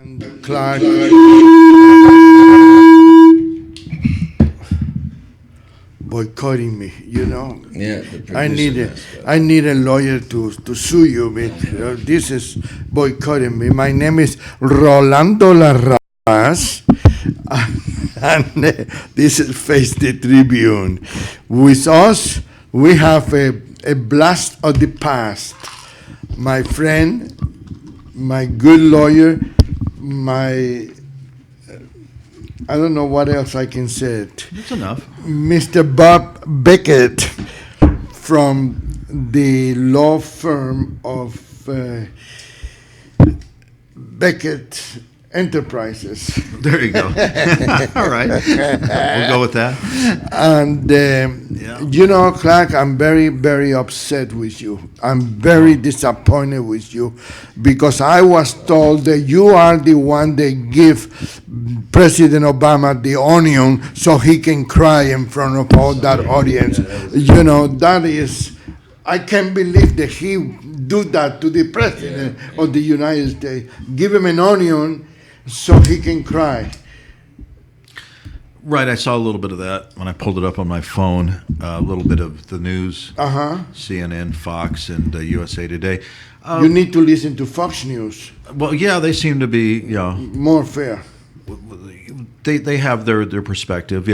and Clark boycotting me, Yeah, the I producer need a, messed up. I need a lawyer to sue you, but this is boycotting me. My name is Rolando Larraz, and this is Face the Tribune. With us, we have a blast of the past. My friend, my good lawyer, my I don't know what else I can say. That's enough. Mr. Bob Beckett from the law firm of Beckett Enterprises. There you go. All right. We'll go with that. And, Clark, I'm very, very upset with you. I'm very disappointed with you because I was told that you are the one that give President Obama the onion so he can cry in front of all that audience. That is, I can't believe that he do that to the President of the United States. Give him an onion so he can cry. Right, I saw a little bit of that when I pulled it up on my phone. A little bit of the news, CNN, Fox, and USA Today. You need to listen to Fox News. Well, yeah, they seem to be, more fair. They have their perspective,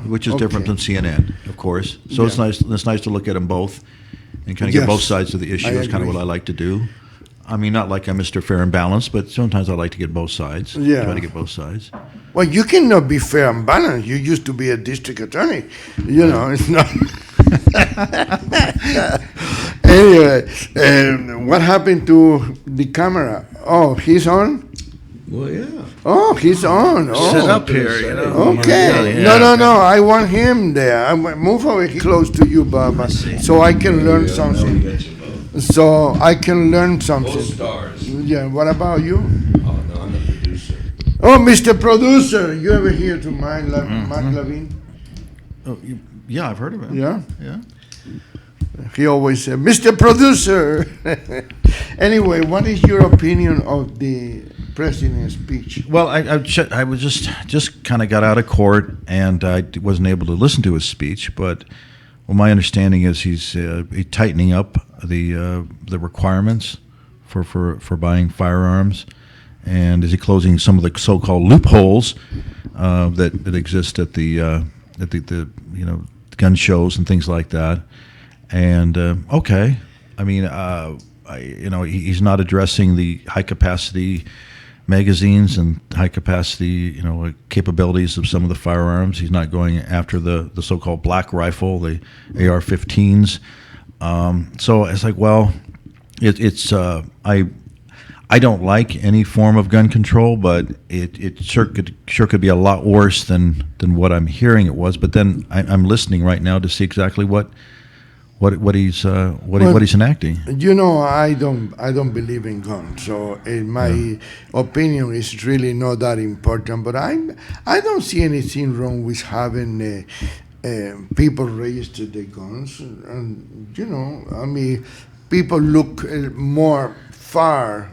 which is different than CNN, of course. So it's nice to look at them both and kind of get both sides of the issue. That's kind of what I like to do. I mean, not like I'm Mr. Fair and Balanced, but sometimes I like to get both sides. Yeah. Try to get both sides. Well, you cannot be fair and balanced. You used to be a district attorney. It's not. Anyway, what happened to the camera? Oh, he's on? Well, yeah. Oh, he's on. Oh. Sit up here, Okay. Yeah. No. I want him there. Move over close to you, Baba, so I can learn something. So I can learn something. Both stars. Yeah. What about you? Oh, no, I'm the producer. Oh, Mr. Producer, you ever hear to Mark Levine? Oh, yeah, I've heard of it. Yeah. Yeah. He always said, Mr. Producer. Anyway, what is your opinion of the president's speech? Well, I was just kind of got out of court, and I wasn't able to listen to his speech. But my understanding is he's tightening up the requirements for buying firearms, and is he closing some of the so-called loopholes that exist at the gun shows and things like that. And okay, I mean, he's not addressing the high capacity magazines and high capacity capabilities of some of the firearms. He's not going after the so-called black rifle, the AR-15s. So it's like, well, I don't like any form of gun control, but it sure could be a lot worse than what I'm hearing it was. But then I'm listening right now to see exactly what he's enacting. I don't believe in guns, so my opinion is really not that important. But I don't see anything wrong with having people register their guns, and I mean, people look more far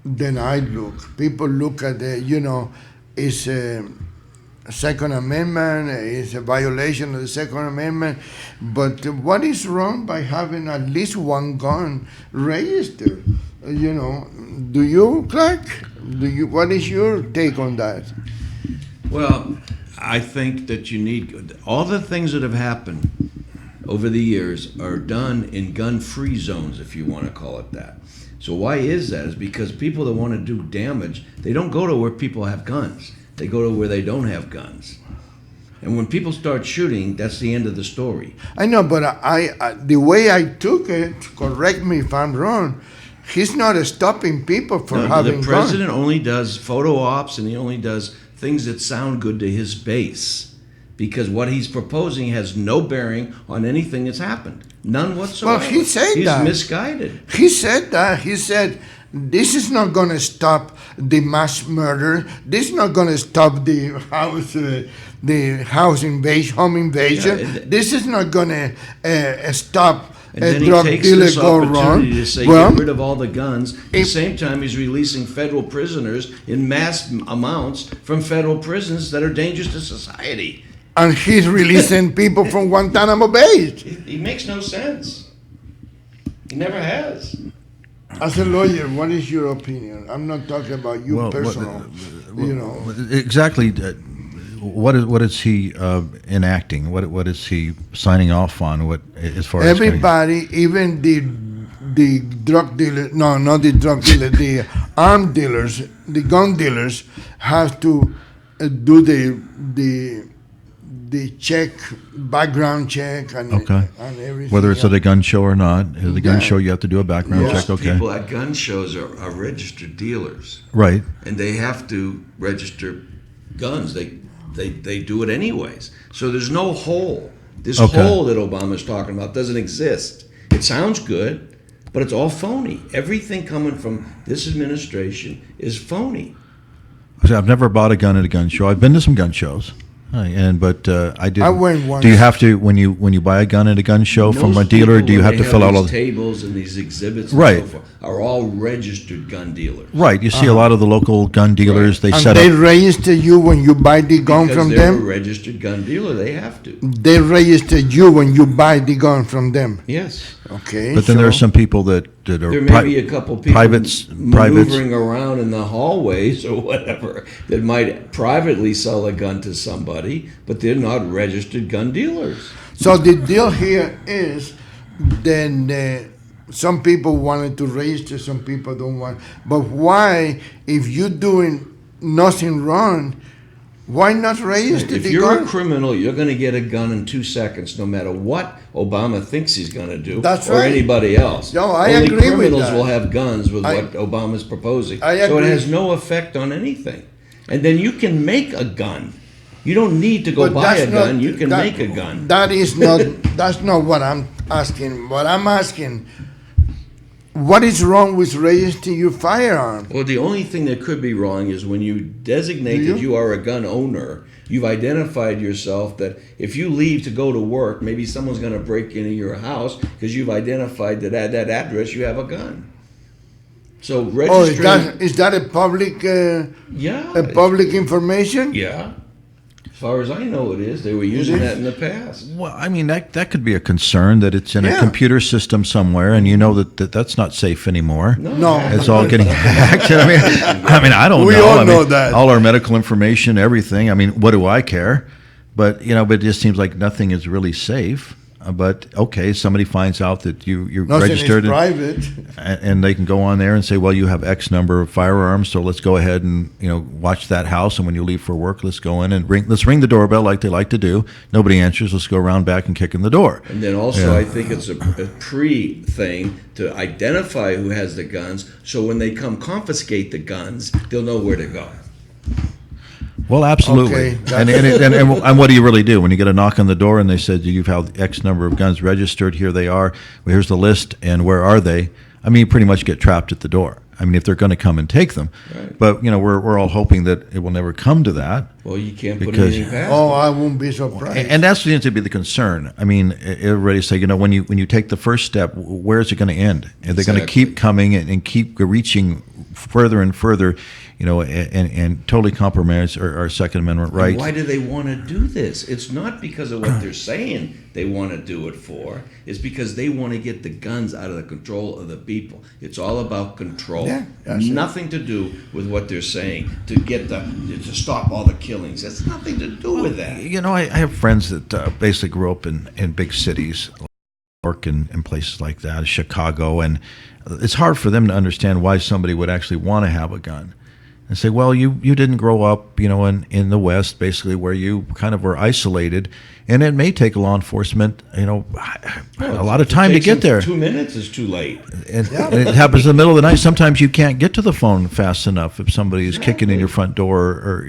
than I look. People look at it's Second Amendment, is a violation of the Second Amendment, but what is wrong by having at least one gun registered? Do you, Clark? What is your take on that? Well, I think that you need all the things that have happened over the years are done in gun-free zones, if you want to call it that. So why is that? Is because people that want to do damage, they don't go to where people have guns. They go to where they don't have guns. And when people start shooting, that's the end of the story. I know, but the way I took it, correct me if I'm wrong, he's not stopping people from having guns. The president only does photo ops, and he only does things that sound good to his base. Because what he's proposing has no bearing on anything that's happened. None whatsoever. Well, he said that. He's misguided. He said that. He said, this is not going to stop the mass murder. This is not going to stop the house invasion, home invasion. Yeah, this is not going to stop And a then he drug takes dealer this go wrong, opportunity to say, well, get rid of all the guns. At the same time, he's releasing federal prisoners in mass amounts from federal prisons that are dangerous to society. and he's releasing people from Guantanamo Bay. He makes no sense. He never has. As a lawyer, what is your opinion? I'm not talking about you Well, personal. You know, Exactly. What is he enacting? What is he signing off on? What as far as everybody, even the drug dealers, no, not the drug dealer, the arm dealers, the gun dealers, have to do the check, background check, and Okay. and everything. whether it's at a gun show or not? At the gun Yeah. show, you have to do a background Yeah. check. Okay, People at gun shows are registered dealers, right. and they have to register guns. They do it anyways. So there's no hole. This Okay. hole that Obama's talking about doesn't exist. It sounds good, but it's all phony. Everything coming from this administration is phony. I've never bought a gun at a gun show. I've been to some gun shows, but I did. I went once. Do you have to when you buy a gun at a gun show from a Most dealer? people, Do you when have to they fill out all these the tables and these exhibits Right. and so forth, are all registered gun dealers. right? You see a lot of the local gun dealers. They and set they up. register you when you buy the gun Because from they're a them. registered gun dealer, they have to. They register you when you buy the gun from them. Yes. Okay. But then there are so- some people that are There may be a couple people privates maneuvering around in the hallways or whatever that might privately sell a gun to somebody, but they're not registered gun dealers. So the deal here is, then some people wanted to register, some people don't want. But why, if you're doing nothing wrong, why not register If the you're a gun? criminal, you're going to get a gun in 2 seconds, no matter what Obama thinks he's going to do, That's or right. anybody else. No, I Only agree with criminals that. will have guns with I- what Obama's proposing. I So it agree. has no effect on anything. And then you can make a gun. You don't need to go But buy a that's not- gun. You can that- make a gun. That is not. That's not what I'm asking. What I'm asking, what is wrong with registering your firearm? Well, the only thing that could be wrong is when you designate Do you? that you are a gun owner, you've identified yourself that if you leave to go to work, maybe someone's going to break into your house because you've identified that at that address you have a gun. So Oh, registering, is that a public yeah, a public information? yeah. As far as I know, it is. They were using that in the past. Well, I mean that could be a concern that it's in a Yeah. computer system somewhere, and you know that's not safe anymore. No. It's all getting hacked. I mean, I don't We know. all I mean, know that. all our medical information, everything. I mean, what do I care? But but it just seems like nothing is really safe. But okay, somebody finds out that you're Nothing registered, is private. and they can go on there and say, well, you have X number of firearms, so let's go ahead and watch that house. And when you leave for work, let's go in and let's ring the doorbell like they like to do. Nobody answers. Let's go around back and kick in the door. And then also, Yeah. I think it's a pre-thing to identify who has the guns, so when they come confiscate the guns, they'll know where to go. Well, absolutely. Okay, And what do you really do when you get a knock on the door and they said you've had X number of guns registered? Here they are. Well, here's the list, and where are they? I mean, you pretty much get trapped at the door. I mean, if they're going to come and take them, Right. but we're all hoping that it will never come to that. Well, you can't put Because- anything past Oh, them. I won't be surprised. And that's seems to be the concern. I mean, everybody say, when you take the first step, where is it going to end? And they're going to Exactly. keep coming and keep reaching further and further, and totally compromise our Second Amendment And rights. why do they want to do this? It's not because of what they're saying they want to do it for. It's because they want to get the guns out of the control of the people. It's all about control. Yeah, that's it. Nothing to do with what they're saying to stop all the killings. That's nothing to do with that. I have friends that basically grew up in big cities, like New York and places like that, Chicago, and it's hard for them to understand why somebody would actually want to have a gun. And say, well, you didn't grow up, in the West, basically, where you kind of were isolated, and it may take law enforcement, a lot of time to Takes get them there. 2 minutes is too late. And it happens in the middle of the night. Sometimes you can't get to the phone fast enough if somebody is kicking in your front door, or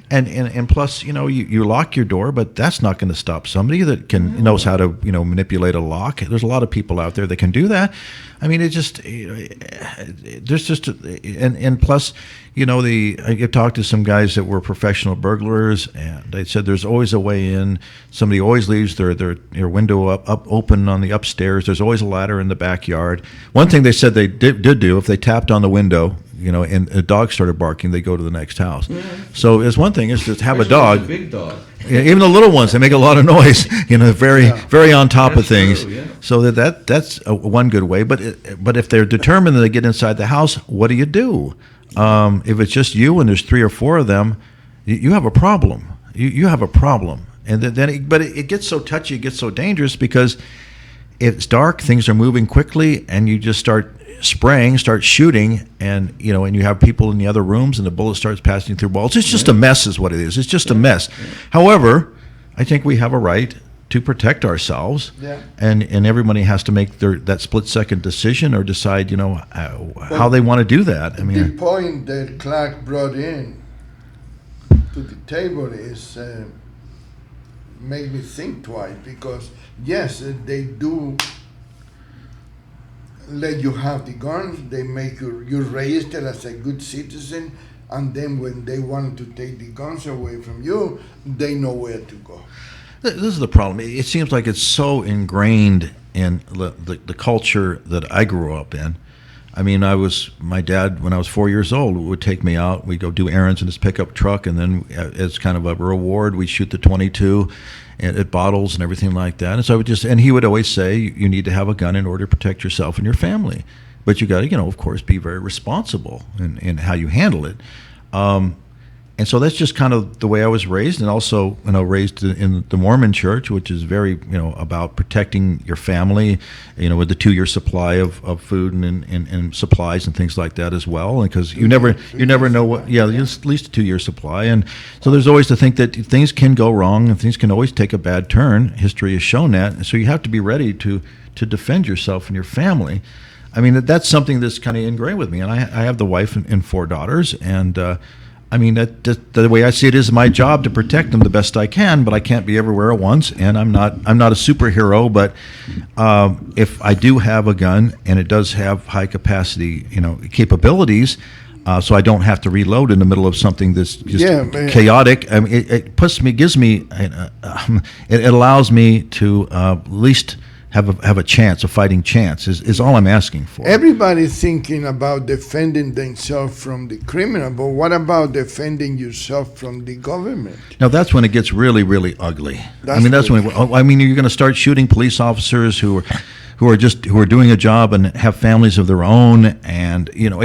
and plus, you lock your door, but that's not going to stop somebody that knows how to manipulate a lock. There's a lot of people out there that can do that. I mean, it just there's just and plus, I've talked to some guys that were professional burglars, and they said there's always a way in. Somebody always leaves their window up open on the upstairs. There's always a ladder in the backyard. One thing they said they did do, if they tapped on the window, and a dog started barking, they go to the next house. So it's one thing is to have a dog. A big dog. Yeah, even the little ones, they make a lot of noise. Very on top of That's things. true, yeah. So that's one good way. But if they're determined that they get inside the house, what do you do? If it's just you and there's 3 or 4 of them, you have a problem. You have a problem. And but it gets so touchy, it gets so dangerous because it's dark, things are moving quickly, and you just start spraying, start shooting, and you have people in the other rooms, and the bullet starts passing through walls. It's just a mess, is what it is. It's just a mess. However, I think we have a right to protect ourselves, and everybody has to make that split-second decision or decide, how they want to do that. I mean, the point that Clark brought in to the table is made me think twice, because yes, they do let you have the guns, they make you register as a good citizen, and then when they want to take the guns away from you, they know where to go. This is the problem. It seems like it's so ingrained in the culture that I grew up in. I mean, my dad, when I was 4 years old, would take me out. We'd go do errands in his pickup truck, and then as kind of a reward, we'd shoot the .22 at bottles and everything like that. And so he would always say, you need to have a gun in order to protect yourself and your family. But you got to, of course, be very responsible in how you handle it. And so that's just kind of the way I was raised, and also, raised in the Mormon Church, which is very, about protecting your family, with the 2-year supply of food and supplies and things like that as well. Because you never know what, at least a 2-year supply. And so there's always to think that things can go wrong and things can always take a bad turn. History has shown that. And so you have to be ready to defend yourself and your family. I mean, that's something that's kind of ingrained with me. And I have the wife and 4 daughters, and I mean, the way I see it is my job to protect them the best I can, but I can't be everywhere at once, and I'm not a superhero. But if I do have a gun and it does have high capacity, capabilities, so I don't have to reload in the middle of something that's just chaotic. I mean, it allows me to at least have a chance, a fighting chance, is all I'm asking for. Everybody's thinking about defending themselves from the criminal, but what about defending yourself from the government? Now that's when it gets really, really ugly. That's when you're going to start shooting police officers who are doing a job and have families of their own, and No,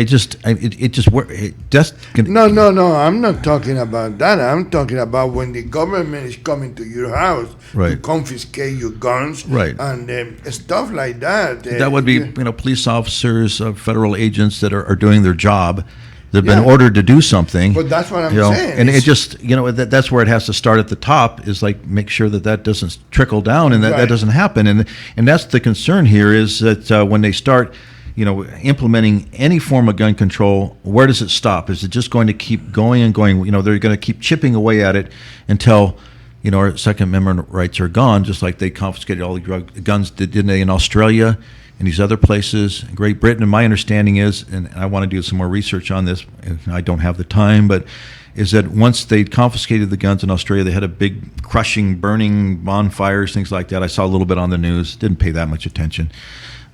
I'm not talking about that. I'm talking about when the government is coming to your house to confiscate your guns, and stuff like that. That would be police officers, federal agents that are doing their job. They've been ordered to do something. But that's what I'm saying. And it just, that's where it has to start at the top, is like make sure that doesn't trickle down and that doesn't happen. And that's the concern here, is that when they start, implementing any form of gun control, where does it stop? Is it just going to keep going and going? They're going to keep chipping away at it until, our Second Amendment rights are gone, just like they confiscated all the guns, didn't they, in Australia and these other places, Great Britain. And my understanding is, and I want to do some more research on this, and I don't have the time, but is that once they confiscated the guns in Australia, they had a big crushing, burning bonfires, things like that. I saw a little bit on the news, didn't pay that much attention.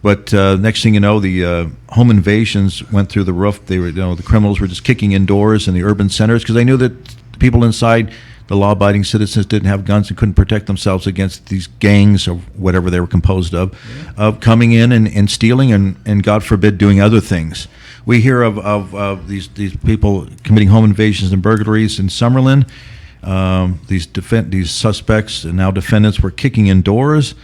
But next thing you know, the home invasions went through the roof. They were, the criminals were just kicking in doors in the urban centers because they knew that the people inside, the law-abiding citizens, didn't have guns and couldn't protect themselves against these gangs or whatever they were composed of coming in and stealing and God forbid, doing other things. We hear of these people committing home invasions and burglaries in Summerlin. These suspects and now defendants were kicking in doors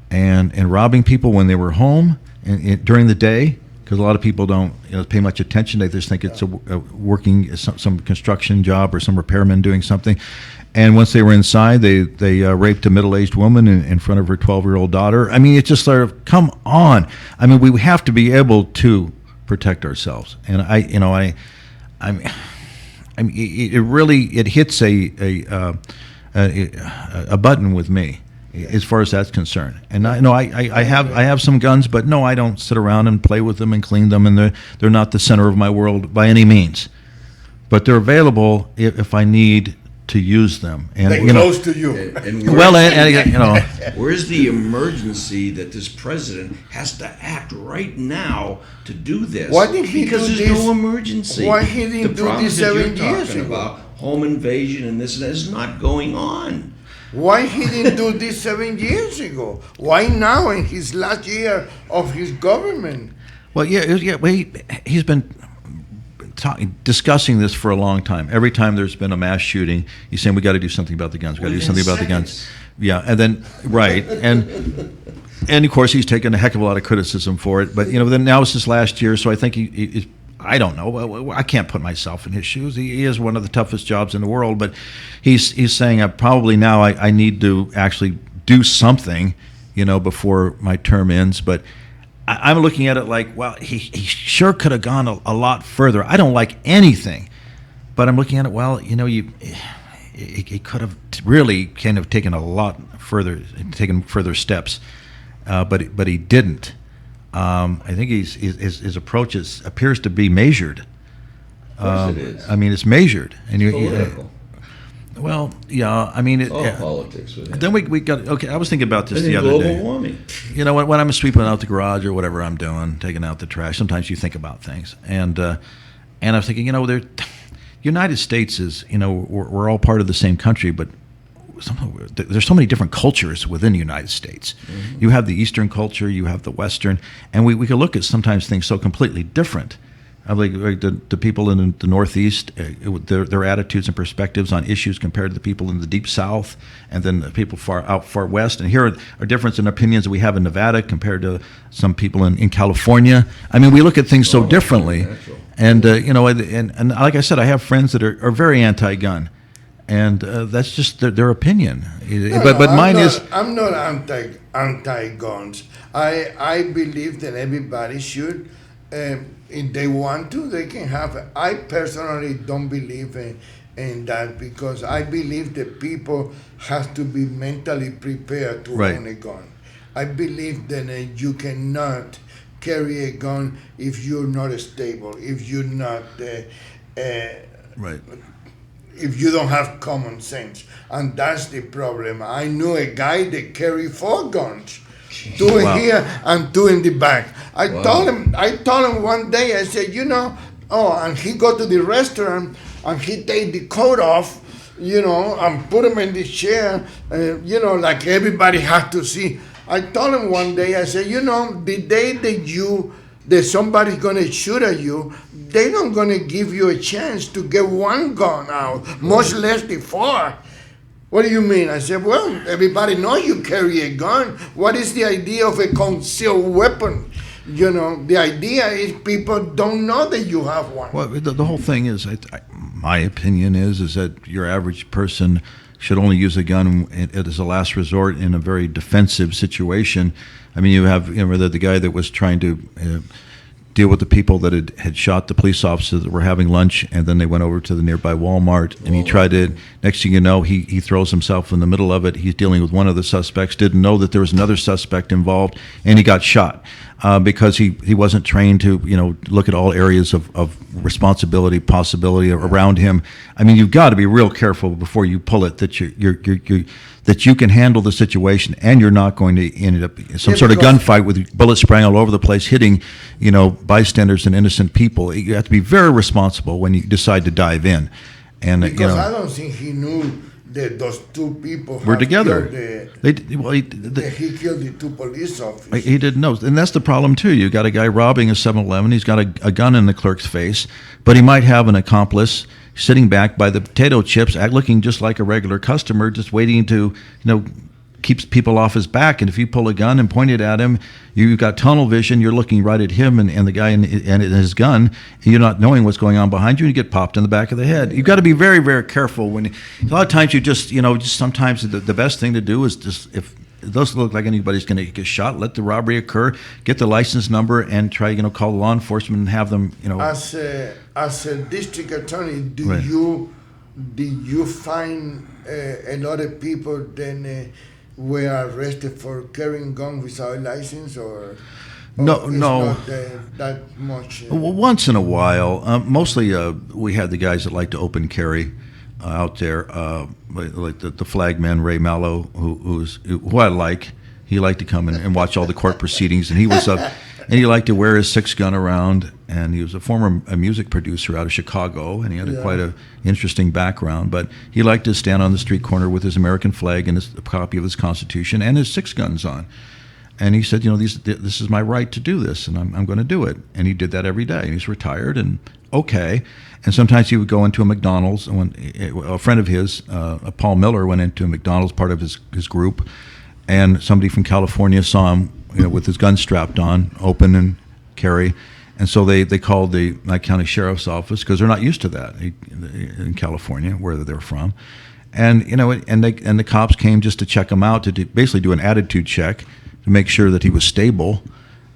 and robbing people when they were home and during the day, because a lot of people don't pay much attention. They just think it's a working some construction job or some repairman doing something. And once they were inside, they raped a middle-aged woman in front of her 12-year-old daughter. I mean, it's just sort of, come on. I mean, we have to be able to protect ourselves. And it really hits a button with me. as far as that's concerned. And I have some guns, but no, I don't sit around and play with them and clean them, and they're not the center of my world by any means. But they're available if I need to use them. And They're close to you. Where's the emergency that this president has to act right now to do this? Why didn't he because do there's this? no emergency. Why he didn't do this 7 years ago? About home invasion and this is not going on. Why he didn't do this 7 years ago? Why now in his last year of his government? Well, he's been discussing this for a long time. Every time there's been a mass shooting, he's saying we got to do something about the guns. We got to do something about the guns. Yeah, and then and of course he's taken a heck of a lot of criticism for it. But then now it's his last year, so I think he I don't know. I can't put myself in his shoes. He is one of the toughest jobs in the world, but he's saying probably now I need to actually do something, before my term ends. But I'm looking at it like, well, he sure could have gone a lot further. I don't like anything, but I'm looking at it, well, he could have really kind of taken further steps, but he didn't. I think his approach appears to be measured. Of course it is. I mean, it's measured, and Political. Well, yeah. I mean, Politics with him. then we got okay. I was thinking about this I the think other global day. warming. When I'm sweeping out the garage or whatever I'm doing, taking out the trash, sometimes you think about things, and I'm thinking, United States is, we're all part of the same country, but there's so many different cultures within the United States. Mm-hmm. You have the Eastern culture, you have the Western, and we can look at sometimes things so completely different. Like the people in the Northeast, their attitudes and perspectives on issues compared to the people in the Deep South, and then the people far West. And here are difference in opinions that we have in Nevada compared to some people in California. I mean, we look at things so differently. And and like I said, I have friends that are very anti-gun, and that's just their opinion. But mine is. I'm not anti-guns. I believe that everybody should. If they want to, they can have it. I personally don't believe in that because I believe that people have to be mentally prepared to own a gun. I believe that you cannot carry a gun if you're not stable, if you're not, if you don't have common sense. And that's the problem. I knew a guy that carried 4 guns. 2 here and 2 in the back. I told him one day, I said, and he go to the restaurant and he take the coat off, and put him in the chair, like everybody has to see. I told him one day, I said, the day that somebody's gonna shoot at you, they don't gonna give you a chance to get 1 gun out, much less the 4. What do you mean? I said, well, everybody knows you carry a gun. What is the idea of a concealed weapon? The idea is people don't know that you have one. Well, the whole thing is, my opinion is that your average person should only use a gun as a last resort in a very defensive situation. I mean, you have the guy that was trying to deal with the people that had shot the police officers that were having lunch, and then they went over to the nearby Walmart, and he tried to, next thing you know, he throws himself in the middle of it. He's dealing with one of the suspects, didn't know that there was another suspect involved, and he got shot because he wasn't trained to, look at all areas of responsibility, possibility around him. I mean, you've got to be real careful before you pull it that that you can handle the situation, and you're not going to end up in some sort of gunfight with bullets spraying all over the place, hitting, bystanders and innocent people. You have to be very responsible when you decide to dive in. And because I don't think he knew that those 2 people were together. He killed the 2 police officers. He didn't know, and that's the problem too. You got a guy robbing a 7-Eleven. He's got a gun in the clerk's face, but he might have an accomplice sitting back by the potato chips, looking just like a regular customer, just waiting to, keeps people off his back. And if you pull a gun and point it at him, you've got tunnel vision. You're looking right at him and the guy and his gun. And you're not knowing what's going on behind you, and you get popped in the back of the head. You've got to be very, very careful. A lot of times just sometimes the best thing to do is just, if it doesn't look like anybody's going to get shot, let the robbery occur, get the license number, and try, call law enforcement and have them, As a district attorney, did you find a lot of people then were arrested for carrying gun without license, or No, it's no. not that much. Well, once in a while, mostly we had the guys that like to open carry out there, like the flagman Ray Mallow, who I like. He liked to come and watch all the court proceedings, and he was and he liked to wear his 6-gun around. And he was a former music producer out of Chicago, and he had quite a interesting background. But he liked to stand on the street corner with his American flag and a copy of his Constitution and his 6-guns on. And he said, this is my right to do this, and I'm going to do it. And he did that every day. He's retired, and okay. And sometimes he would go into a McDonald's. And when a friend of his, Paul Miller, went into a McDonald's, part of his group, and somebody from California saw him, with his gun strapped on, open and carry. And so they called the Nye County Sheriff's Office, because they're not used to that in California, where they're from. And and the cops came just to check him out, to basically do an attitude check, to make sure that he was stable.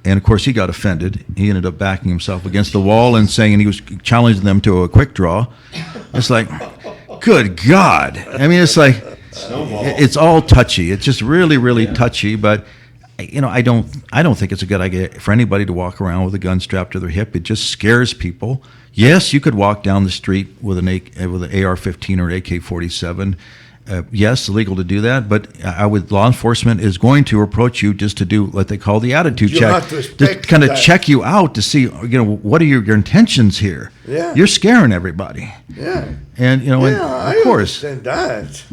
And of course he got offended. He ended up backing himself against the wall and saying, and he was challenging them to a quick draw. It's like, good God. I mean, it's like, it's all touchy. It's just really, really touchy. But I don't think it's a good idea for anybody to walk around with a gun strapped to their hip. It just scares people. Yes, you could walk down the street with an AR-15 or an AK-47. Yes, illegal to do that, but law enforcement is going to approach you just to do what they call the attitude check, to kind of check you out to see, what are your intentions here? Yeah. You're scaring everybody. Yeah. And I of course, understand that.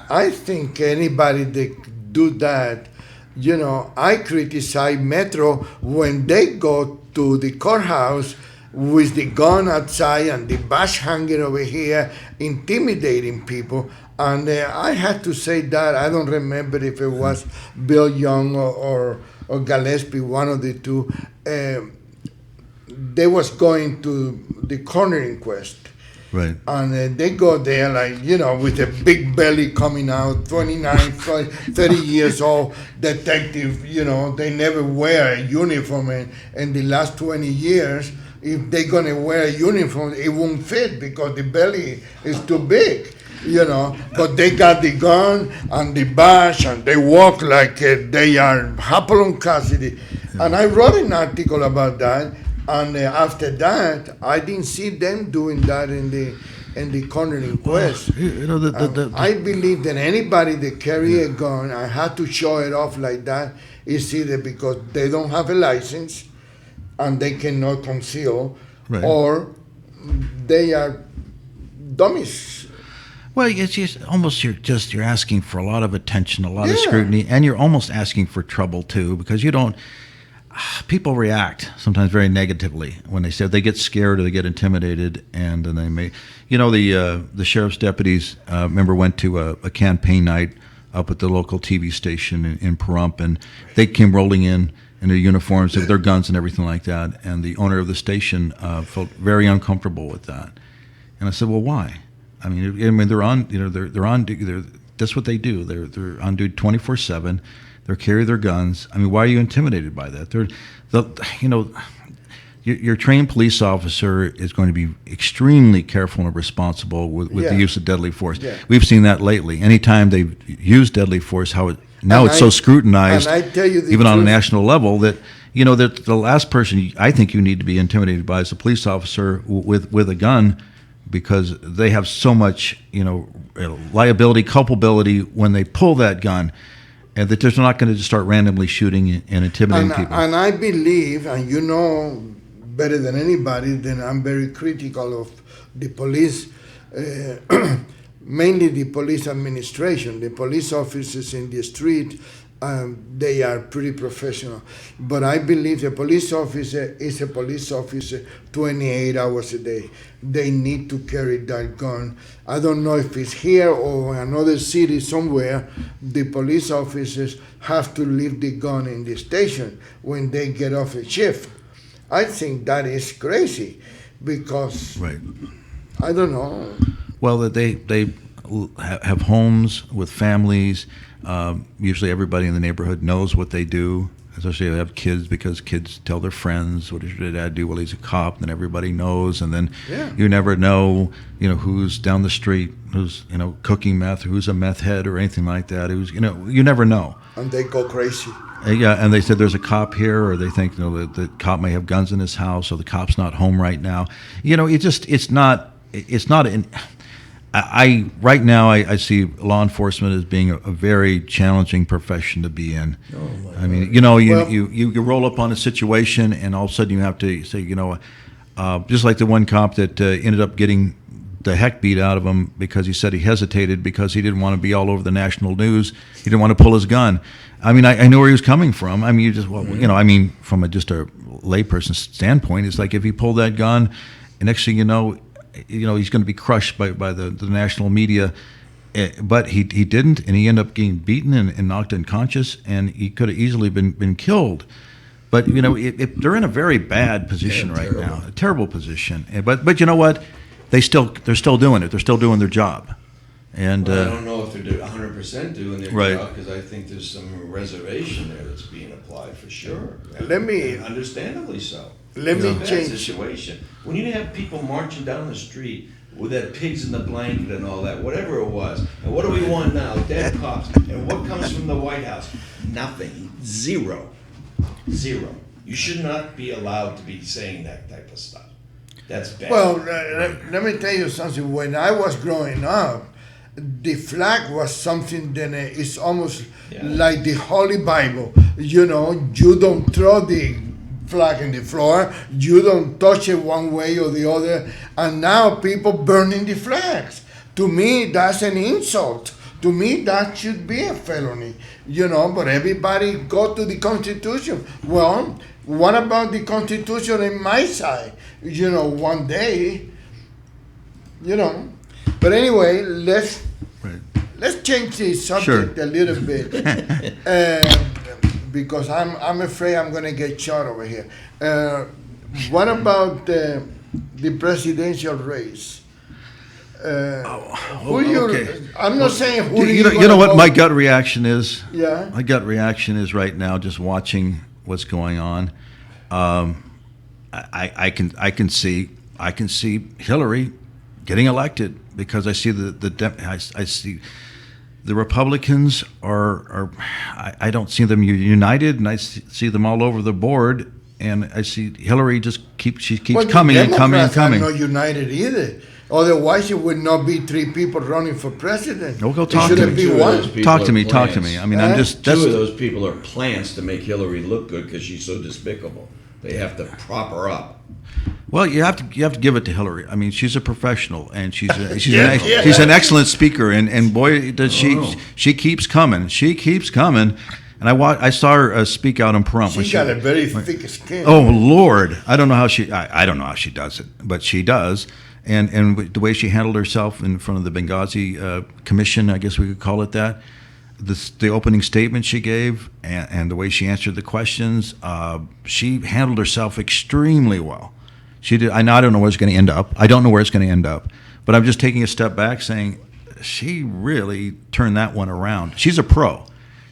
I think anybody that do that, I criticize Metro when they go to the courthouse with the gun outside and the badge hanging over here, intimidating people. And I had to say that. I don't remember if it was Bill Young or Gillespie, one of the two. They was going to the coroner inquest. right. And they go there with a big belly coming out, 29, 30 years old detective, they never wear a uniform. And in the last 20 years, if they're going to wear a uniform, it won't fit because the belly is too big, But they got the gun and the badge, and they walk like they are Hopalong Cassidy. Yeah. And I wrote an article about that. And after that, I didn't see them doing that in the coroner inquest. I believe that anybody that carry a gun, I had to show it off like that, is either because they don't have a license and they cannot conceal, right, or they are dummies. Well, it's just almost you're asking for a lot of attention, a lot of scrutiny, and you're almost asking for trouble too, because people react sometimes very negatively when they get scared or they get intimidated, and then they may, the sheriff's deputies, went to a campaign night up at the local TV station in Pahrump, and they came rolling in their uniforms with their guns and everything like that, and the owner of the station felt very uncomfortable with that, and I said, well, why? I mean, they're on, they're on, that's what they do. They're on duty 24/7. They carry their guns. I mean, why are you intimidated by that? Your trained police officer is going to be extremely careful and responsible with the use of deadly force. Yeah. We've seen that lately. Anytime they've used deadly force, it's so scrutinized, even on a national level, that that the last person I think you need to be intimidated by is a police officer with a gun, because they have so much liability, culpability when they pull that gun. And that they're not going to just start randomly shooting and intimidating people. And I believe, and better than anybody, that I'm very critical of the police, mainly the police administration. The police officers in the street, they are pretty professional. But I believe a police officer is a police officer 28 hours a day. They need to carry that gun. I don't know if it's here or another city somewhere. The police officers have to leave the gun in the station when they get off a shift. I think that is crazy because, right, I don't know. Well, that they have homes with families. Usually everybody in the neighborhood knows what they do. especially if they have kids, because kids tell their friends, what does your dad do? Well, he's a cop, and then everybody knows, and then you never know, who's down the street, who's, cooking meth, who's a meth head or anything like that. Who's, you never know. And they go crazy. Yeah, and they said there's a cop here, or they think the cop may have guns in his house, or the cop's not home right now. It's not right now I see law enforcement as being a very challenging profession to be in. I mean, you roll up on a situation, and all of a sudden you have to say, just like the one cop that ended up getting the heck beat out of him because he said he hesitated because he didn't want to be all over the national news. He didn't want to pull his gun. I mean, I know where he was coming from. I mean, from just a layperson's standpoint, it's like if he pulled that gun, and next thing you know, he's going to be crushed by the national media. But he didn't, and he ended up getting beaten and knocked unconscious, and he could have easily been killed. But they're in a very bad position now, a terrible position. But you know what? They're still doing it. They're still doing their job. And I don't know if they're 100% doing their job, because I think there's some reservation there that's being applied for sure. Understandably so. Let me change the situation. When you have people marching down the street with that pigs in the blanket and all that, whatever it was, and what do we want now? Dead cops. And what comes from the White House? Nothing. Zero. You should not be allowed to be saying that type of stuff. That's bad. Well, let me tell you something. When I was growing up, the flag was something that is almost like the Holy Bible. You don't throw the flag in the floor. You don't touch it one way or the other. And now people burning the flags. To me, that's an insult. To me, that should be a felony. But everybody go to the Constitution. Well, what about the Constitution in my side? One day, But anyway, let's change the subject a little bit, because I'm afraid I'm going to get shot over here. What about the presidential race? I'm not saying who you know what my gut reaction is. Yeah. My gut reaction is right now, just watching what's going on. I can see Hillary getting elected, because I see I see the Republicans are I don't see them united, and I see them all over the board, and I see Hillary just keeps coming and coming and coming. Are not united either. Otherwise, it would not be 3 people running for president. Go talk to me. Talk to me. I mean, I'm just. Two of those people are plants to make Hillary look good because she's so despicable. They have to prop her up. Well, you have to give it to Hillary. I mean, she's a professional, and she's an excellent speaker, and boy, does she keeps coming. She keeps coming. And I saw her speak out in Pahrump. She got a very thick skin. Oh Lord, I don't know how she does it, but she does. And the way she handled herself in front of the Benghazi Commission, I guess we could call it that, the opening statement she gave, and the way she answered the questions, she handled herself extremely well. She did. I don't know where it's going to end up. I don't know where it's going to end up. But I'm just taking a step back, saying she really turned that one around. She's a pro.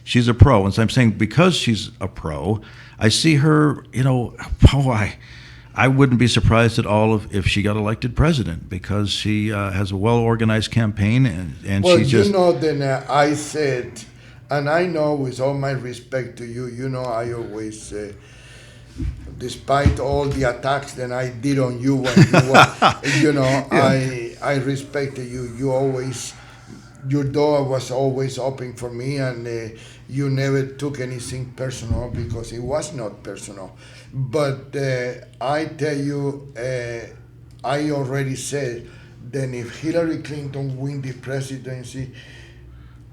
And so I'm saying, because she's a pro, I see her, I wouldn't be surprised at all if she got elected president, because she has a well-organized campaign, and well, she just... then I said, and I know with all my respect to you, I always, despite all the attacks that I did on you when you were, I respected you. You always, your door was always open for me, and you never took anything personal, because it was not personal. But I tell you, I already said that if Hillary Clinton wins the presidency,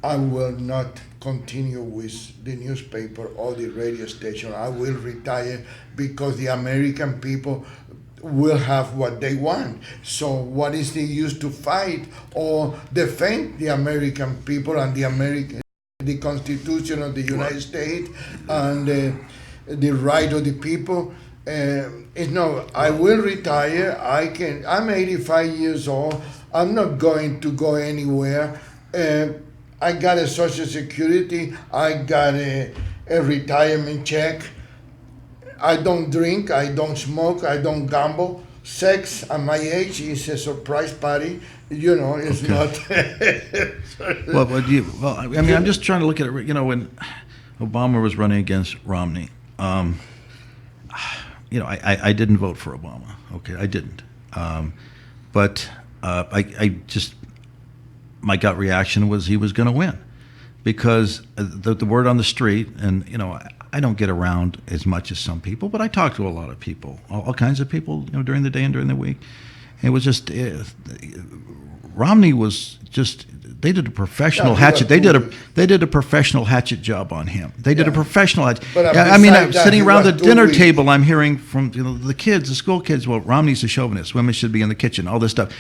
I will not continue with the newspaper or the radio station. I will retire, because the American people will have what they want. So what is the use to fight or defend the American people and the Constitution of the United States and the right of the people? I will retire. I'm 85 years old. I'm not going to go anywhere. I got a Social Security. I got a retirement check. I don't drink, I don't smoke, I don't gamble. Sex at my age is a surprise party. You know, it's not. Well, I mean, I'm just trying to look at it. You know, when Obama was running against Romney, you know, I didn't vote for Obama. Okay, I didn't. But I just, my gut reaction was he was going to win, because the word on the street, and you know, I don't get around as much as some people, but I talk to a lot of people, all kinds of people, you know, during the day and during the week. And it was just Romney was just. They did a professional hatchet. They did a professional hatchet job on him. They did a professional hatchet. But I mean, I'm sitting around the dinner table, I'm hearing from the kids, the school kids. Well, Romney's a chauvinist. Women should be in the kitchen. All this stuff.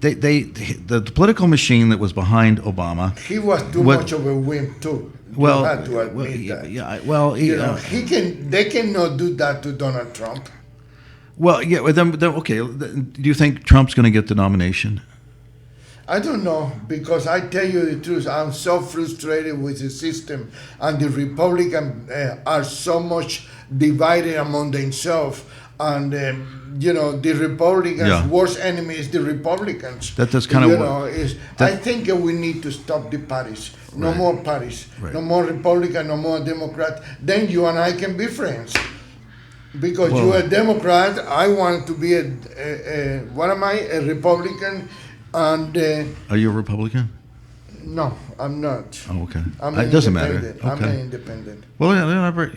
The political machine that was behind Obama. He was too much of a wimp too. Well, you have to admit that. Yeah. Well, you know, they cannot do that to Donald Trump. Well, yeah. Then okay. Do you think Trump's going to get the nomination? I don't know, because I tell you the truth, I'm so frustrated with the system, and the Republicans are so much divided among themselves, and you know, the Republicans' worst enemy is the Republicans. That's kind of you know. I think we need to stop the parties. No more parties. No more Republican. No more Democrat. Then you and I can be friends. Because you're a Democrat, I want to be what am I? A Republican. And are you a Republican? No, I'm not. Oh, okay. It doesn't matter. Okay. I'm an independent. Well,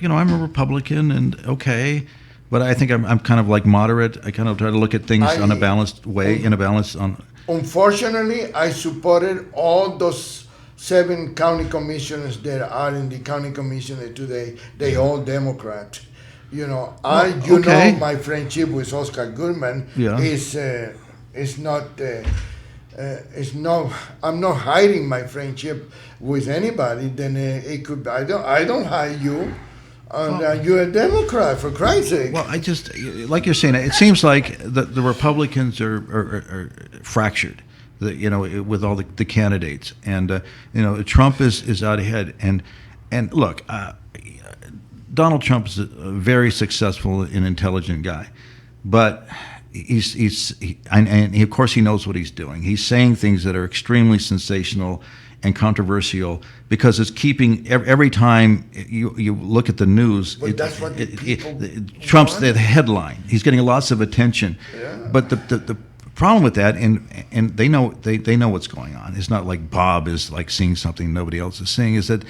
you know, I'm a Republican, and okay, but I think I'm kind of like moderate. I kind of try to look at things on a balanced way, in a balance on. Unfortunately, I supported all those 7 county commissioners that are in the county commissioner today. They all Democrat. You know, know, my friendship with Oscar Goodman is not. I'm not hiding my friendship with anybody. Then it could. I don't hide you, and you're a Democrat, for Christ's sake. Well, I just, like you're saying, it seems like the Republicans are fractured. You know, with all the candidates, and you know, Trump is out ahead. And look, Donald Trump is a very successful and intelligent guy, but. And of course he knows what he's doing. He's saying things that are extremely sensational and controversial, because it's keeping every time you look at the news. But that's what Trump's the headline. He's getting lots of attention. Yeah. But the problem with that, and they know what's going on. It's not like Bob is like seeing something nobody else is seeing. Is that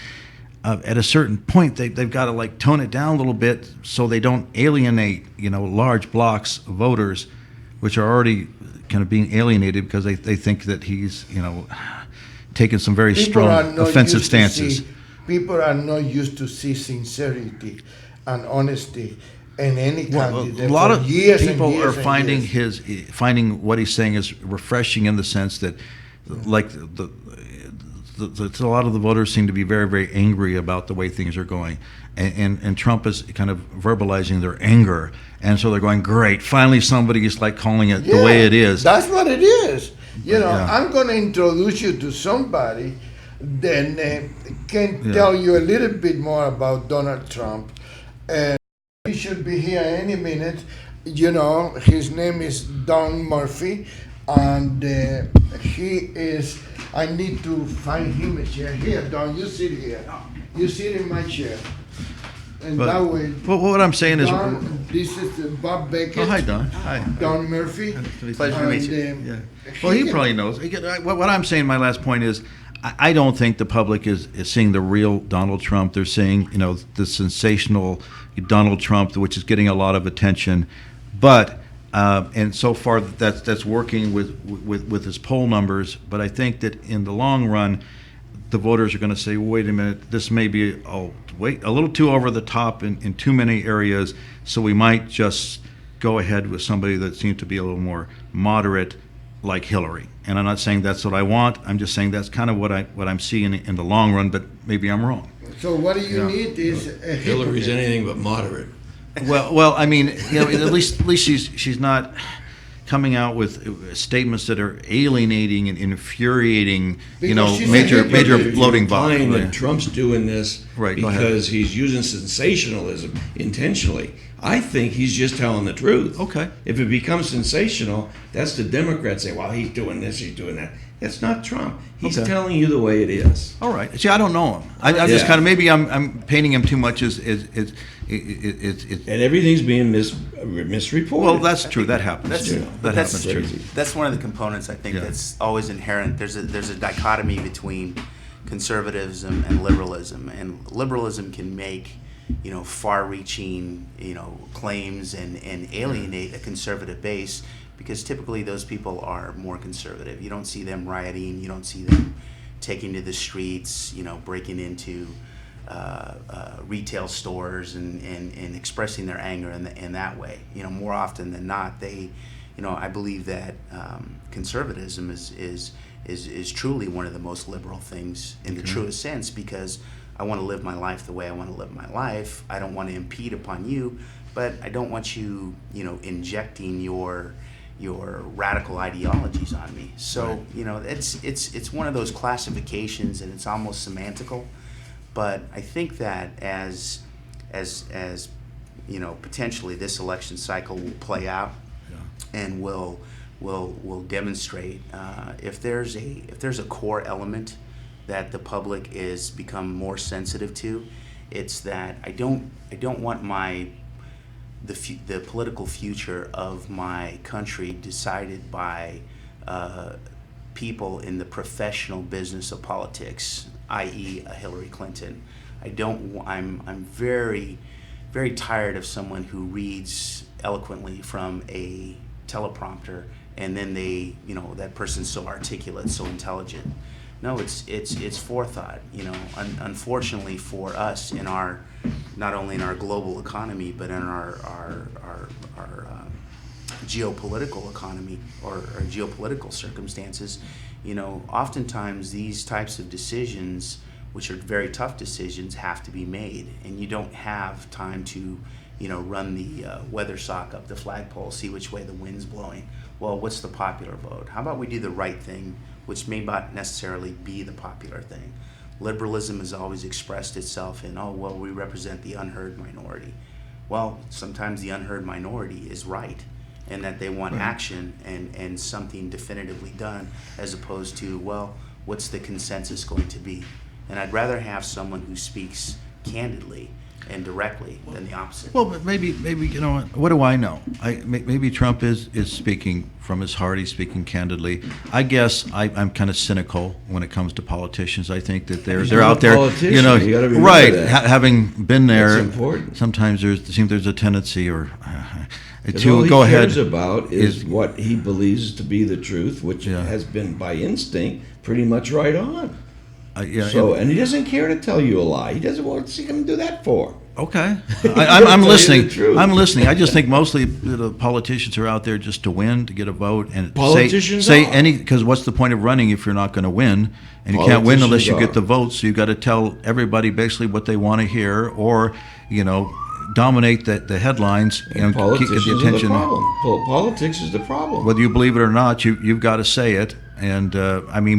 at a certain point they've got to like tone it down a little bit so they don't alienate, you know, large blocks of voters, which are already kind of being alienated because they think that he's, you know, taking some very strong offensive stances. People are not used to see sincerity and honesty in any candidate. A lot of people are finding what he's saying is refreshing, in the sense that, like a lot of the voters seem to be very, very angry about the way things are going, and Trump is kind of verbalizing their anger, and so they're going, great, finally somebody is like calling it the way it is. That's what it is. You know, I'm going to introduce you to somebody that can tell you a little bit more about Donald Trump, and he should be here any minute. You know, his name is Don Murphy, and he is. I need to find him a chair. Here, Don, you sit here. You sit in my chair. And that way. Well, what I'm saying Don, is. this is Bob Beckett. Oh, hi, Don. Hi. Don Murphy. Pleasure to meet you. Well, he probably knows. What I'm saying, my last point is, I don't think the public is seeing the real Donald Trump. They're seeing, you know, the sensational Donald Trump, which is getting a lot of attention. But. And so far that's working with his poll numbers, but I think that in the long run, the voters are going to say, wait a minute, this may be a little too over the top in too many areas, so we might just go ahead with somebody that seems to be a little more moderate, like Hillary. And I'm not saying that's what I want. I'm just saying that's kind of what I'm seeing in the long run, but maybe I'm wrong. So what do you need is a Hillary's anything but moderate. Well, I mean, you know, at least she's not coming out with statements that are alienating and infuriating, you know, major bloating bodies. Trump's doing this Right, go ahead. because he's using sensationalism intentionally. I think he's just telling the truth. Okay. If it becomes sensational, that's the Democrats saying, well, he's doing this, he's doing that. That's not Trump. He's Okay. telling you the way it is. All right. See, I don't know him. I'm just Yeah. kind of, maybe I'm painting him too much as And everything's being misreported. well, that's true. That happens. That's- too. That that's happens too. crazy. That's one of the components I think Yeah. that's always inherent. There's a dichotomy between conservatism and liberalism, and liberalism can make far-reaching claims and alienate a conservative base, because typically those people are more conservative. You don't see them rioting. You don't see them taking to the streets. Breaking into retail stores and expressing their anger in that way. More often than not, they, I believe that conservatism is truly one of the most liberal things in the truest sense, because I want to live my life the way I want to live my life. I don't want to impede upon you, but I don't want you, injecting your radical ideologies on me. So, it's one of those classifications, and it's almost semantical. But I think that as potentially this election cycle will play out, and will demonstrate if there's a core element that the public is become more sensitive to, it's that I don't want the political future of my country decided by people in the professional business of politics, i.e. a Hillary Clinton. I'm very, very tired of someone who reads eloquently from a teleprompter, and then that person's so articulate, so intelligent. No, it's forethought. Unfortunately for us, in our, not only in our global economy, but in our geopolitical economy or geopolitical circumstances, oftentimes these types of decisions, which are very tough decisions, have to be made, and you don't have time to run the weather sock up the flagpole, see which way the wind's blowing. Well, what's the popular vote? How about we do the right thing, which may not necessarily be the popular thing? Liberalism has always expressed itself in, we represent the unheard minority. Well, sometimes the unheard minority is right, and that they want action and something definitively done, as opposed to, what's the consensus going to be? And I'd rather have someone who speaks candidly and directly than the opposite. Well, but maybe what do I know? Maybe Trump is speaking from his heart. He's speaking candidly. I guess I'm kind of cynical when it comes to politicians. I think that they're He's out not a there, politician. You gotta remember right? that. Having been there, That's important. sometimes there's a tendency or Because to all he go ahead. cares about is what he believes to be the truth, which has been by instinct pretty much right on. And he doesn't care to tell you a lie. He doesn't. What's he going to do that for? Okay, Tell I'm you listening. the truth. I'm listening. I just think mostly the politicians are out there just to win, to get a vote, and Politicians say are. because what's the point of running if you're not going to win, and you can't win unless you Politicians get the votes. So you've got to tell everybody basically what they want to hear, or dominate the headlines and keep Politicians the are the attention. problem. Politics is the problem. Whether you believe it or not, you've got to say it. And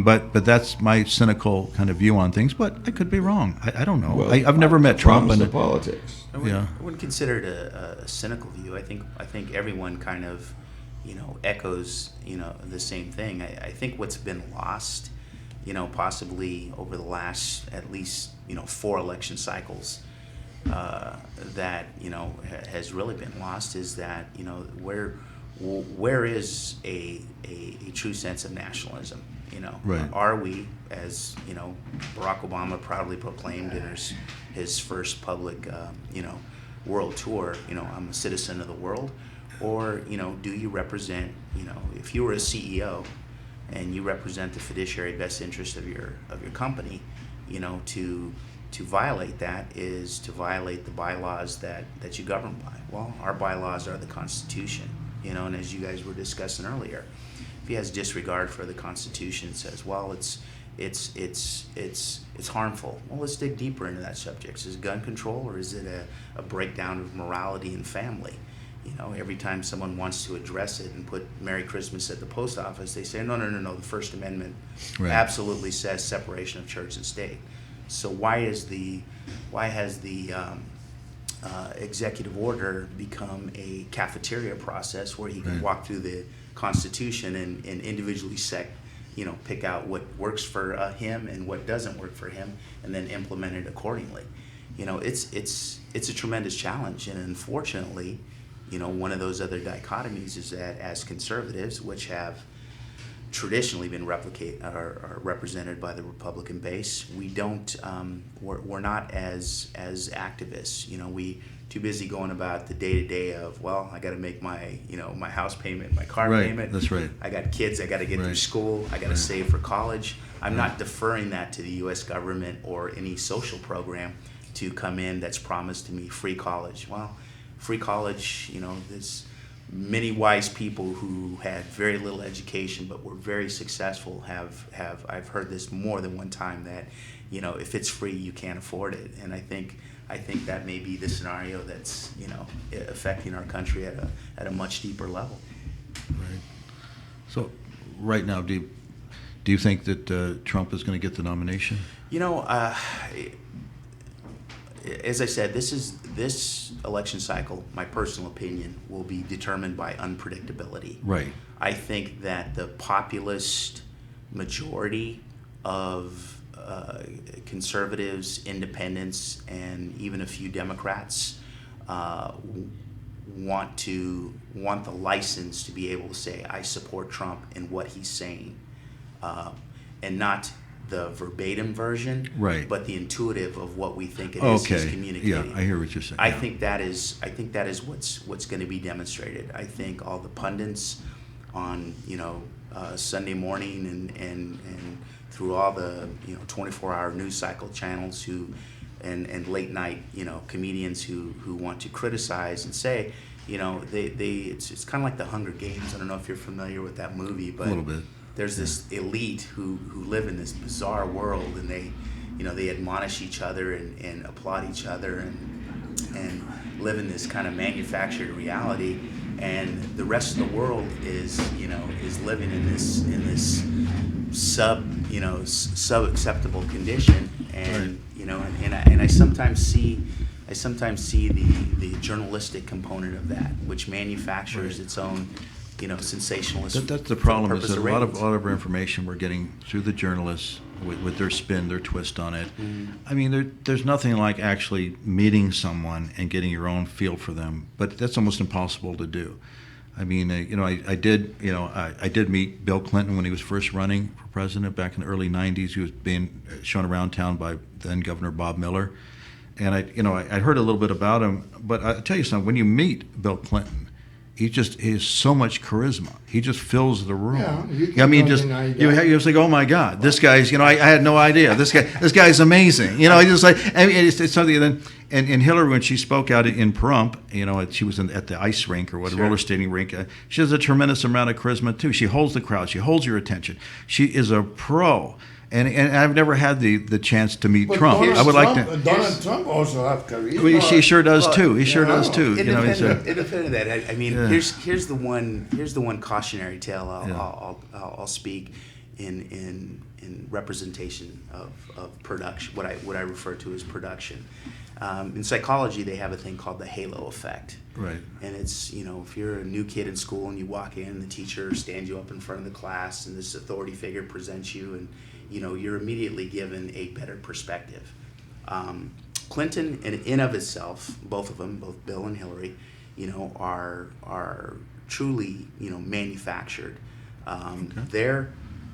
but that's my cynical kind of view on things. But I could be wrong. I don't know. Well, I've never met Trump. Problems And of politics. I wouldn't consider it a cynical view. I think everyone kind of, echoes, the same thing. I think what's been lost, possibly over the last at least 4 election cycles, that has really been lost is that where is a true sense of nationalism? Right. Are we, as Barack Obama proudly proclaimed in his first public world tour, I'm a citizen of the world, or do you represent, if you were a CEO and you represent the fiduciary best interest of your company, to violate that is to violate the bylaws that you govern by. Well, our bylaws are the Constitution, and as you guys were discussing earlier, if he has disregard for the Constitution, says, well, it's harmful. Well, let's dig deeper into that subject. Is it gun control, or is it a breakdown of morality and family? Every time someone wants to address it and put Merry Christmas at the post office, they say, no, the First Amendment absolutely says separation of church and state. So why has the executive order become a cafeteria process where he can Right. walk through the Constitution and individually pick out what works for him and what doesn't work for him, and then implement it accordingly. It's a tremendous challenge, and unfortunately, one of those other dichotomies is that as conservatives, which have traditionally been represented by the Republican base, we don't we're not as activists. We too busy going about the day to day of, well, I got to make my my house payment, my car Right, payment. that's right. I got kids, I got to get through Right. school, I got to Right. save for college. I'm not deferring that to the U.S. government or any social program to come in that's promised to me free college. Well, free college, there's many wise people who had very little education but were very successful have I've heard this more than one time that if it's free you can't afford it, and I think that may be the scenario that's affecting our country at a much deeper level. Right. So, right now, do you think that Trump is going to get the nomination? As I said, this election cycle, my personal opinion, will be determined by unpredictability. Right. I think that the populist majority of conservatives, independents, and even a few Democrats want the license to be able to say, I support Trump in what he's saying, and not the verbatim version, Right. but the intuitive of what we think it is he's Okay. communicating. Yeah, I hear what you're saying. I Yeah. think that is what's going to be demonstrated. I think all the pundits on Sunday morning and through all the 24-hour news cycle channels and late night comedians who want to criticize and say it's kind of like the Hunger Games. I don't know if you're familiar with that movie, but A little bit. there's this elite who live in this bizarre world, and they admonish each other and applaud each other and live in this kind of manufactured reality, and the rest of the world is living in this sub acceptable condition, and and I sometimes see the journalistic component of that, which manufactures its own sensationalist. That's the problem, is purpose that of a lot of ratings. our information we're getting through the journalists with their spin, their twist on it. I mean, there's nothing like actually meeting someone and getting your own feel for them, but that's almost impossible to do. I mean, I did meet Bill Clinton when he was first running for president back in the early '90s. He was being shown around town by then Governor Bob Miller, and I heard a little bit about him. But I tell you something: when you meet Bill Clinton, he has so much charisma. He just fills the room. Yeah, you I mean, cannot just deny that. you just like, oh my God, this guy's. I had no idea. This guy's amazing. Just like, I mean, it's something. Then and Hillary, when she spoke out in Pahrump, she was at the ice rink or what, Sure. roller skating rink. She has a tremendous amount of charisma too. She holds the crowd. She holds your attention. She is a pro. And I've never had the chance to meet But Trump. Donald I would like Trump, to. Donald Trump also have charisma. Well, she sure does Well, too. He sure yeah. does too. Independent of that, I mean, Yeah. here's the one cautionary tale Yeah. I'll speak in representation of production, what I refer to as production. In psychology, they have a thing called the halo effect. Right. And it's, if you're a new kid in school and you walk in, the teacher stands you up in front of the class and this authority figure presents you, and you're immediately given a better perspective. Clinton, in of itself, both of them, both Bill and Hillary, are truly, manufactured.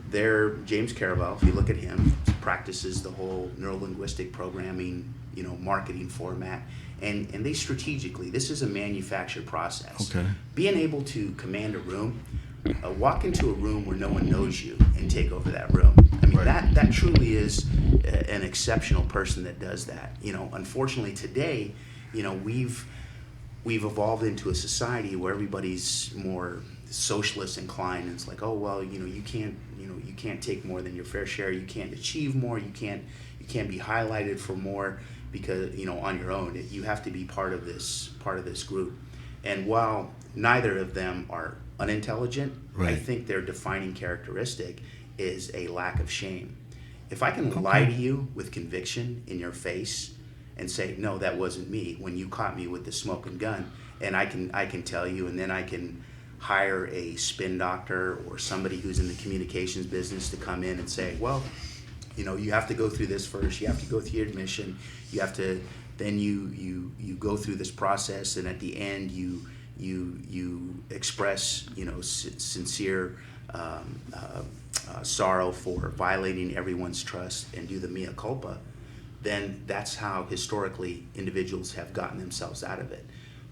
They're James Carville, if you look at him, practices the whole neuro-linguistic programming, marketing format, and they strategically, this is a manufactured process. Okay. Being able to command a room, walk into a room where no one knows you and take over that room. I mean, Right. that truly is an exceptional person that does that. Unfortunately today, we've evolved into a society where everybody's more socialist inclined. It's like, oh well, you can't take more than your fair share. You can't achieve more. You can't be highlighted for more because on your own. You have to be part of this group. And while neither of them are unintelligent, I Right. think their defining characteristic is a lack of shame. if I can lie to you with conviction in your face and say, no, that wasn't me, when you caught me with the smoking gun, and I can tell you, and then I can hire a spin doctor or somebody who's in the communications business to come in and say, well, you have to go through this first, you have to go through your admission, you have to, then you go through this process, and at the end you express sincere sorrow for violating everyone's trust and do the mea culpa, then that's how historically individuals have gotten themselves out of it.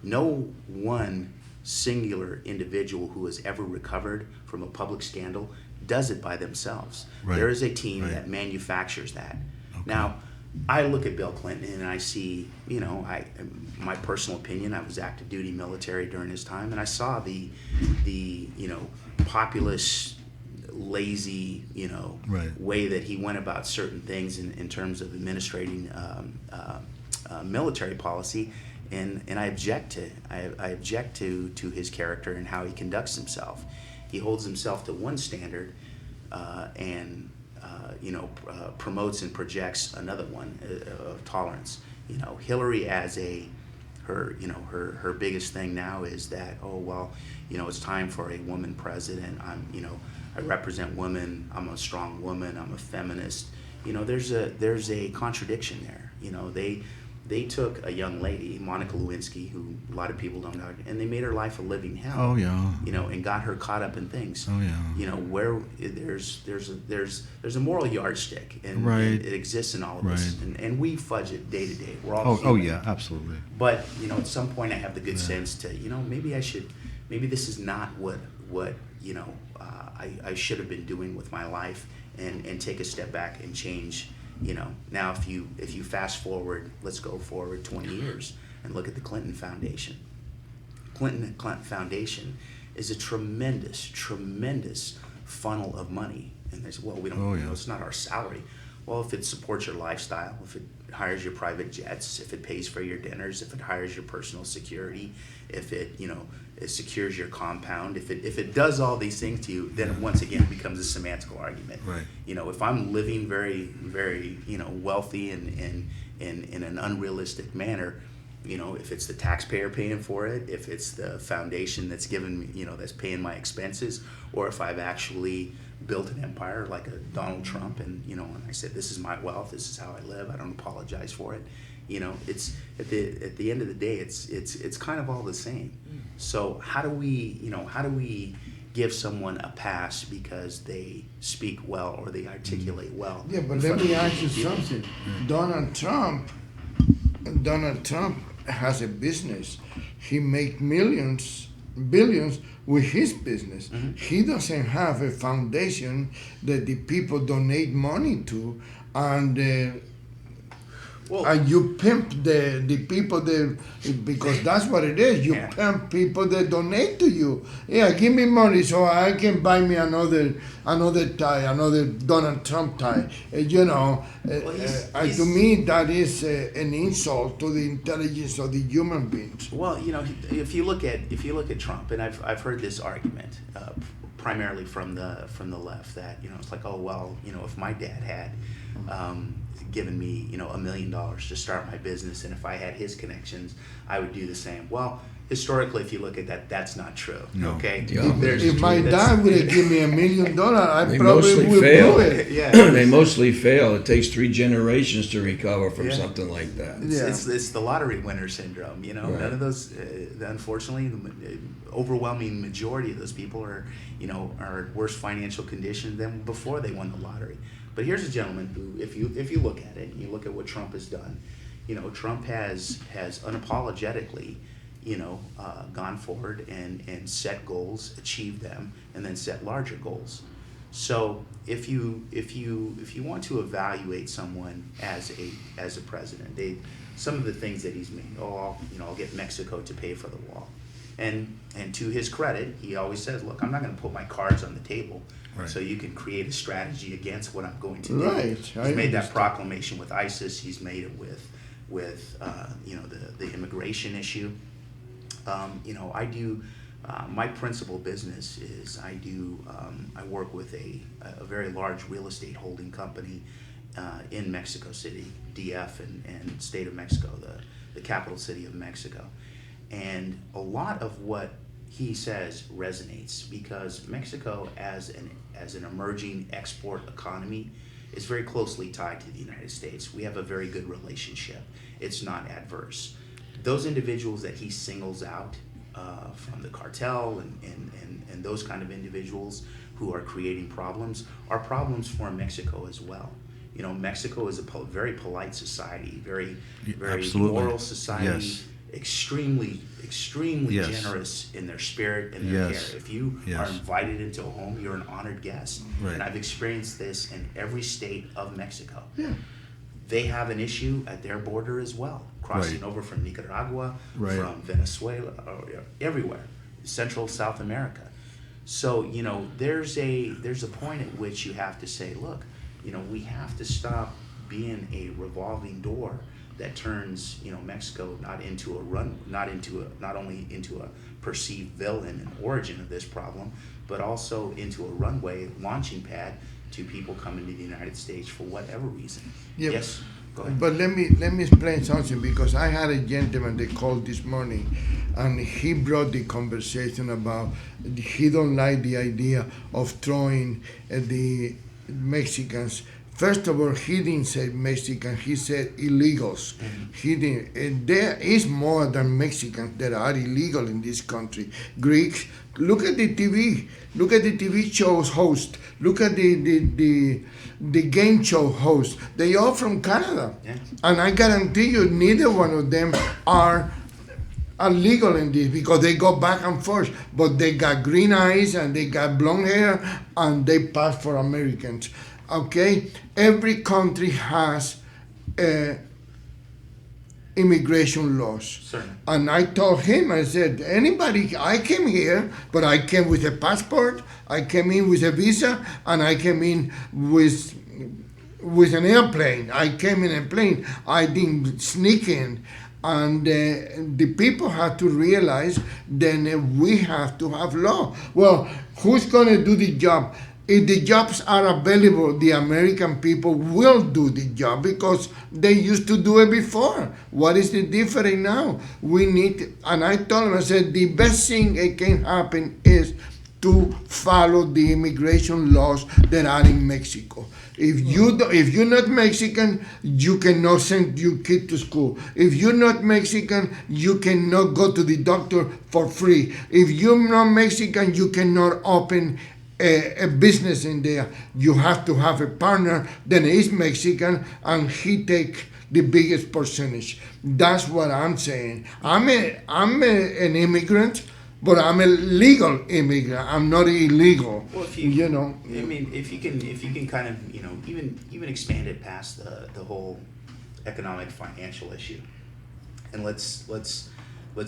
No one singular individual who has ever recovered from a public scandal does it by themselves. Right. There is a team Right. that manufactures that. Now, I look at Bill Clinton and I see, my personal opinion, I was active duty military during his time, and I saw the populist, lazy, Right. way that he went about certain things in terms of administrating military policy, and I object to his character and how he conducts himself. He holds himself to one standard, and promotes and projects another one of tolerance. Hillary as her biggest thing now is that, it's time for a woman president. I represent women. I'm a strong woman. I'm a feminist. There's a contradiction there. They took a young lady, Monica Lewinsky, who a lot of people don't know, and they made her life a living hell. Oh yeah. And got her caught up in things. Oh yeah. Where there's a moral yardstick, and, Right. and it exists in all of us, Right. and we fudge it day to day. We're all Oh human. yeah, absolutely. But at some point, I have the good sense to maybe this is not what I should have been doing with my life, and take a step back and change. Now if you fast forward, let's go forward 20 years and look at the Clinton Foundation. Clinton Foundation is a tremendous funnel of money, and they say, well, we don't, Oh, yeah. it's not our salary. Well, if it supports your lifestyle, if it hires your private jets, if it pays for your dinners, if it hires your personal security, if it it secures your compound, if it does all these things to you, then once again it becomes a semantical argument. Right. If I'm living very, very wealthy and in an unrealistic manner, if it's the taxpayer paying for it, if it's the foundation that's given me, that's paying my expenses, or if I've actually built an empire like a Donald Trump, and and I said, this is my wealth, this is how I live, I don't apologize for it. It's at the end of the day, it's kind of all the same. So how do we give someone a pass because they speak well or they articulate well? Yeah, but let me ask you something. Donald Trump has a business. He make billions with his business. Mm-hmm. He doesn't have a foundation that the people donate money to, and you pimp the people because that's what it is. You pimp people that donate to you. Yeah, give me money so I can buy me another tie, another Donald Trump tie. To me, that is an insult to the intelligence of the human beings. Well, if you look at Trump, and I've heard this argument primarily from the left, that it's like, oh well, if my dad had given me $1 million to start my business, and if I had his connections, I would do the same. Well, historically, if you look at that, that's not true. No. Okay. Yeah. If my dad would have given me $1 million, I They probably mostly would fail. do it. Yeah. They mostly fail. It takes 3 generations to recover from Yeah. something like that. Yeah. It's the lottery winner syndrome. Right. None of those. Unfortunately, the overwhelming majority of those people are in worse financial condition than before they won the lottery. But here's a gentleman who, if you look at it, and you look at what Trump has done, Trump has unapologetically, gone forward and set goals, achieved them, and then set larger goals. So if you want to evaluate someone as a president, some of the things that he's made. I'll get Mexico to pay for the wall, and to his credit, he always says, look, I'm not going to put my cards on the table. Right. So you can create a strategy against what I'm going to do. Right, He's I made that understand. proclamation with ISIS. He's made it with the immigration issue. I do My principal business is I work with a very large real estate holding company in Mexico City, DF, and state of Mexico, the capital city of Mexico. And a lot of what he says resonates because Mexico, as an emerging export economy, is very closely tied to the United States. We have a very good relationship. It's not adverse. Those individuals that he singles out from the cartel and those kind of individuals who are creating problems are problems for Mexico as well. You know, Mexico is a very polite society, very Absolutely. moral society, Yes. extremely Yes. generous in their spirit and their Yes. care. If you Yes. are invited into a home, you're an honored guest. Right. And I've experienced this in every state of Mexico. Yeah. They have an issue at their border as well, crossing Right. over from Nicaragua, Right. from Venezuela, or everywhere, Central South America. So, you know, there's a point at which you have to say, look, you know, we have to stop being a revolving door that turns, you know, Mexico not only into a perceived villain and origin of this problem, but also into a runway launching pad to people coming to the United States for whatever reason. Yeah, Yes, go ahead. But let me explain something because I had a gentleman that called this morning, and he brought the conversation about he don't like the idea of throwing the Mexicans. First of all, he didn't say Mexican, he said illegals. He didn't. And there is more than Mexicans that are illegal in this country. Greeks. Look at the TV. Look at the TV shows host. Look at the game show host. They are from Canada, Yeah. and I guarantee you, neither one of them are legal in this because they go back and forth. But they got green eyes and they got blonde hair and they pass for Americans. Okay, every country has immigration laws. Certainly. And I told him, I said, I came here, but I came with a passport, I came in with a visa, and I came in with an airplane. I came in a plane. I didn't sneak in. And the people have to realize then we have to have law. Well, who's going to do the job? If the jobs are available, the American people will do the job because they used to do it before. What is the difference now? We need, and I told him, I said, the best thing that can happen is to follow the immigration laws that are in Mexico. If you're not Mexican, you cannot send your kid to school. If you're not Mexican, you cannot go to the doctor for free. If you're not Mexican, you cannot open a business in there. You have to have a partner that is Mexican, and he take the biggest percentage. That's what I'm saying. I'm an immigrant, but I'm a legal immigrant. I'm not illegal. Well, if you know. I mean, if you can kind of, you know, even expand it past the whole economic financial issue, and let's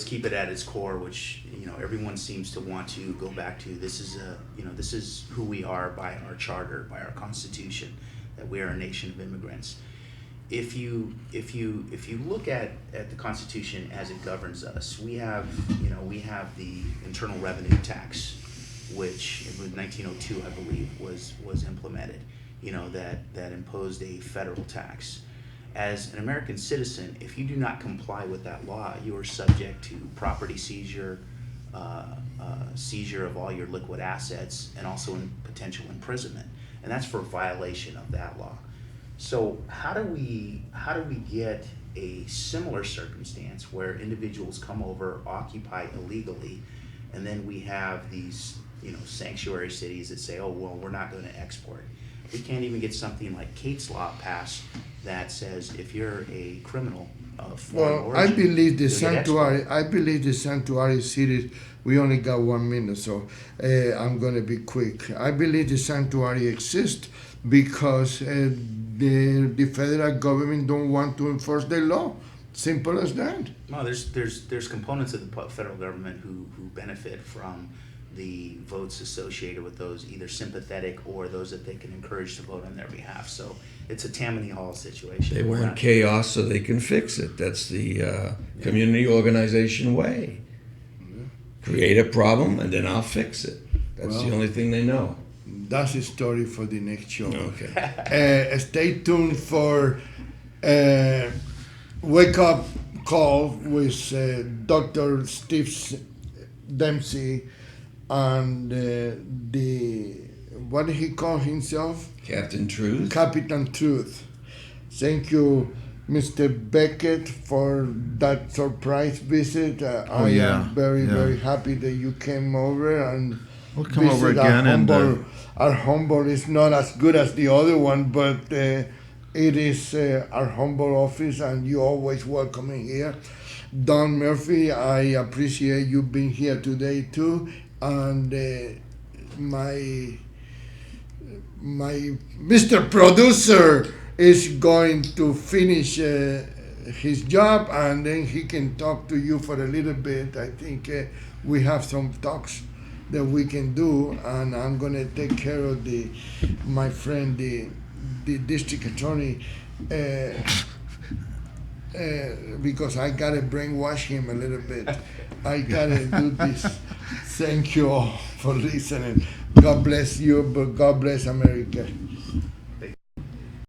keep it at its core, which, you know, everyone seems to want to go back to. This is who we are by our charter, by our Constitution, that we are a nation of immigrants. If you look at the Constitution as it governs us, we have the Internal Revenue Tax, which in 1902, I believe, was implemented, you know, that imposed a federal tax. As an American citizen, if you do not comply with that law, you are subject to property seizure, seizure of all your liquid assets, and also in potential imprisonment, and that's for violation of that law. So how do we get a similar circumstance where individuals come over, occupy illegally, and then we have these, you know, sanctuary cities that say, oh, well, we're not going to export. We can't even get something like Kate's Law passed that says if you're a criminal of foreign origin, I believe the you'll get sanctuary. exported. I believe the sanctuary cities. We only got 1 minute, so I'm going to be quick. I believe the sanctuary exists because the federal government don't want to enforce the law. Simple as that. No, there's components of the federal government who benefit from the votes associated with those, either sympathetic or those that they can encourage to vote on their behalf. So it's a Tammany Hall situation. They We're want not- chaos so they can fix it. That's the community organization way. create a problem, and then I'll fix it. That's the Well- only thing they know. That's a story for the next show. Okay. Stay tuned for Wake Up Call with Dr. Steve Dempsey and what did he call himself? Captain Truth. Captain Truth. Thank you, Mr. Beckett, for that surprise visit. I yeah, am very, yeah. very happy that you came over and We'll come over visit our again and our humble is not as good as the other one, but it is our humble office, and you're always welcome in here. Don Murphy, I appreciate you being here today too, and my Mr. Producer is going to finish his job, and then he can talk to you for a little bit. I think we have some talks that we can do, and I'm gonna take care of my friend, the district attorney, because I gotta brainwash him a little bit. I gotta do this. Thank you all for listening. God bless you, but God bless America.